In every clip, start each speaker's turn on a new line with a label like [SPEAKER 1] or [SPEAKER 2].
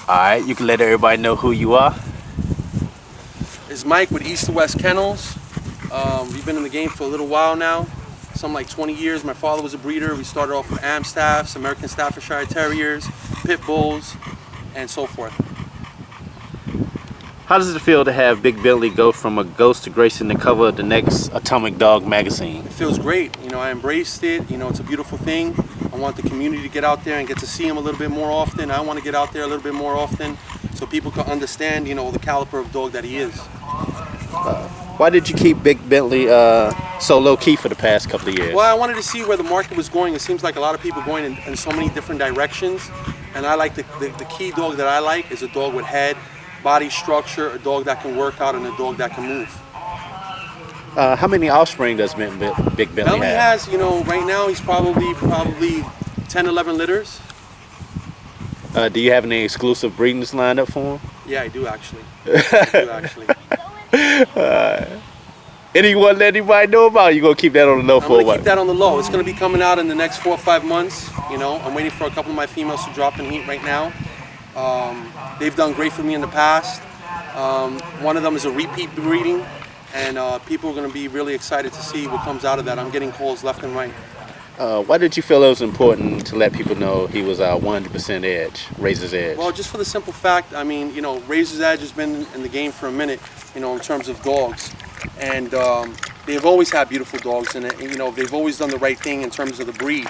[SPEAKER 1] Alright, you can let everybody know who you are.
[SPEAKER 2] It's Mike with West Kennels. We've been in the game for a little while now, something like 20 years. My father was a breeder. We started off with Amstaffs, American Staffordshire Terriers, Pit Bulls, and so forth.
[SPEAKER 1] How does it feel to have Big Bentley go from a ghost to gracing the cover of the next Atomic Dog magazine?
[SPEAKER 2] It feels great. You know, I embraced it. You know, it's a beautiful thing. I want the community to get out there and get to see him a little bit more often. I want to get out there a little bit more often so people can understand, you know, the caliber of dog that he is.
[SPEAKER 1] Why did you keep Big Bentley so low-key for the past couple of years?
[SPEAKER 2] Well, I wanted to see where the market was going. It seems like a lot of people going in so many different directions. And I like the key dog that I like is a dog with head, body structure, a dog that can work out, and a dog that can move.
[SPEAKER 1] How many offspring does Big Bentley have?
[SPEAKER 2] Bentley has, you know, right now he's probably 10, 11 litters.
[SPEAKER 1] Do you have any exclusive breedings lined up for him?
[SPEAKER 2] Yeah, I do actually.
[SPEAKER 1] Anyone let anybody know about it? You gonna keep that on the low for a while?
[SPEAKER 2] I'm gonna keep that on the low. It's gonna be coming out in the next 4 or 5 months. You know, I'm waiting for a couple of my females to drop in heat right now. They've done great for me in the past. One of them is a repeat breeding, and people are going to be really excited to see what comes out of that. I'm getting calls left and right.
[SPEAKER 1] Why did you feel it was important to let people know he was 100% edge, Razor's Edge?
[SPEAKER 2] Well, just for the simple fact, I mean, you know, Razor's Edge has been in the game for a minute, you know, in terms of dogs. And they've always had beautiful dogs, and you know, they've always done the right thing in terms of the breed.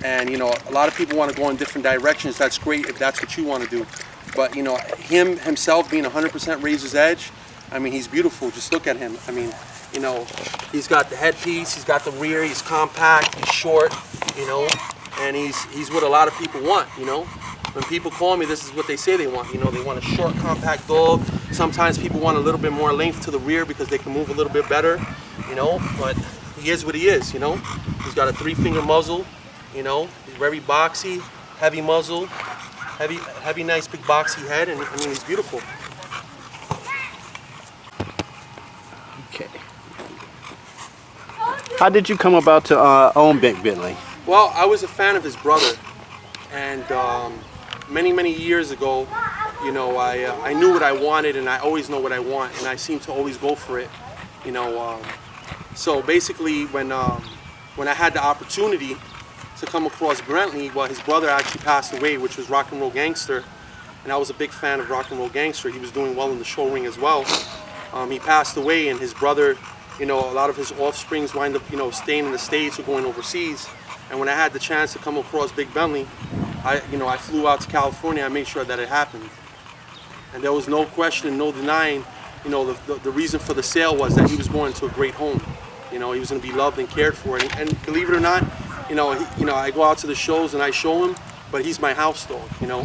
[SPEAKER 2] And, you know, a lot of people want to go in different directions. That's great if that's what you want to do. But, you know, himself being 100% Razor's Edge, I mean, he's beautiful. Just look at him. I mean, you know, he's got the headpiece, he's got the rear, he's compact, he's short, you know, and he's what a lot of people want, you know. When people call me, this is what they say they want. You know, they want a short, compact dog. Sometimes people want a little bit more length to the rear because they can move a little bit better, you know, but he is what he is, you know. He's got a 3-finger muzzle, you know, he's very boxy, heavy muzzle, heavy, nice big boxy head, and I mean, he's beautiful.
[SPEAKER 1] Okay. How did you come about to own Big Bentley?
[SPEAKER 2] Well, I was a fan of his brother, and many years ago, you know, I knew what I wanted, and I always know what I want, and I seem to always go for it, you know. So basically, when I had the opportunity to come across Bentley, well, his brother actually passed away, which was Rock and Roll Gangster, and I was a big fan of Rock and Roll Gangster. He was doing well in the show ring as well. He passed away, and his brother, you know, a lot of his offsprings wind up, you know, staying in the States or going overseas. And when I had the chance to come across Big Bentley, I flew out to California. I made sure that it happened, and there was no question, no denying. You know, the reason for the sale was that he was going to a great home. You know, he was going to be loved and cared for, and believe it or not, you know, I go out to the shows and I show him, but he's my house dog. You know,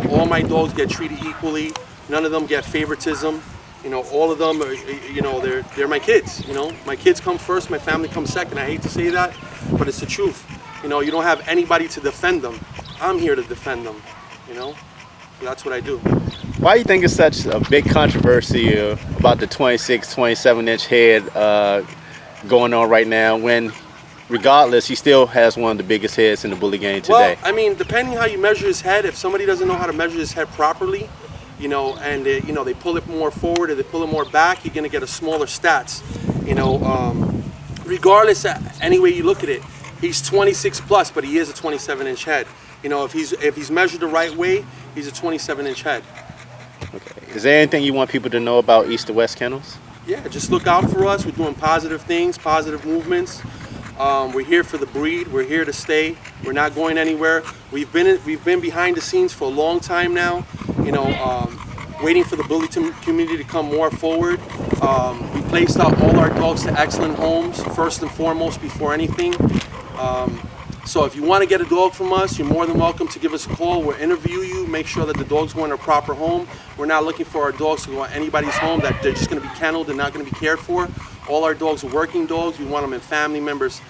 [SPEAKER 2] all my dogs get treated equally. None of them get favoritism. You know, all of them are, you know, they're my kids. You know, my kids come first, my family comes second. I hate to say that, but it's the truth. You know, you don't have anybody to defend them. I'm here to defend them. You know, that's what I do.
[SPEAKER 1] Why do you think it's such a big controversy about the 26, 27-inch head going on right now, when regardless, he still has one of the biggest heads in the bully game today?
[SPEAKER 2] Well, I mean, depending how you measure his head, if somebody doesn't know how to measure his head properly, you know, and you know, they pull it more forward or they pull it more back, you're gonna get a smaller stats. You know, regardless, any way you look at it, he's 26 plus, but he is a 27-inch head. You know, if he's measured the right way, he's a 27-inch head.
[SPEAKER 1] Okay. Is there anything you want people to know about West Kennels? Yeah,
[SPEAKER 2] just look out for us. We're doing positive things, positive movements. We're here for the breed. We're here to stay. We're not going anywhere. We've been behind the scenes for a long time now. You know, waiting for the bully community to come more forward. We placed out all our dogs to excellent homes, first and foremost, before anything. So if you want to get a dog from us, you're more than welcome to give us a call. We'll interview you, make sure that the dog's going to a proper home. We're not looking for our dogs to go to anybody's home that they're just going to be kenneled and not going to be cared for. All our dogs are working dogs. We want them in family members,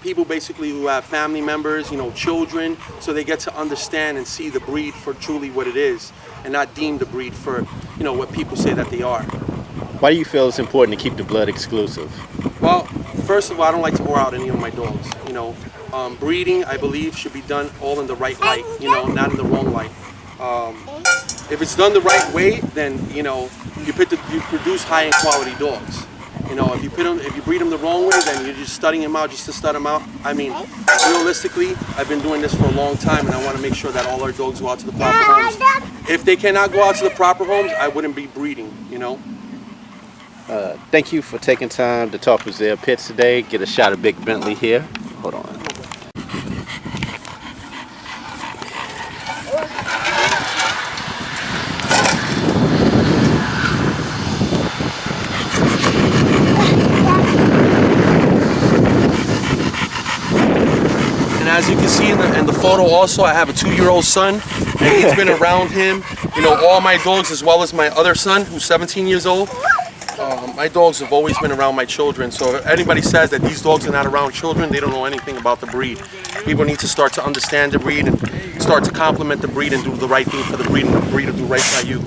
[SPEAKER 2] people basically who have family members, you know, children, so they get to understand and see the breed for truly what it is, and not deem the breed for, you know, what people say that they are.
[SPEAKER 1] Why do you feel it's important to keep the blood exclusive?
[SPEAKER 2] Well, first of all, I don't like to whore out any of my dogs. You know, breeding, I believe, should be done all in the right light. You know, not in the wrong light. If it's done the right way, then you know you produce high end quality dogs. You know, if you breed them the wrong way, then you're just studying them out just to stud them out. I mean, realistically, I've been doing this for a long time, and I want to make sure that all our dogs go out to the proper homes. If they cannot go out to the proper homes, I wouldn't be breeding. You know.
[SPEAKER 1] Thank you for taking time to talk with Zeb Pits today. Get a shot of Big Bentley here. Hold on.
[SPEAKER 2] And as you can see in the photo also, I have a 2-year-old son, and he's been around him, you know, all my dogs as well as my other son, who's 17 years old. My dogs have always been around my children, so if anybody says that these dogs are not around children, they don't know anything about the breed. People need to start to understand the breed and start to compliment the breed and do the right thing for the breed, and the breed will do right by you.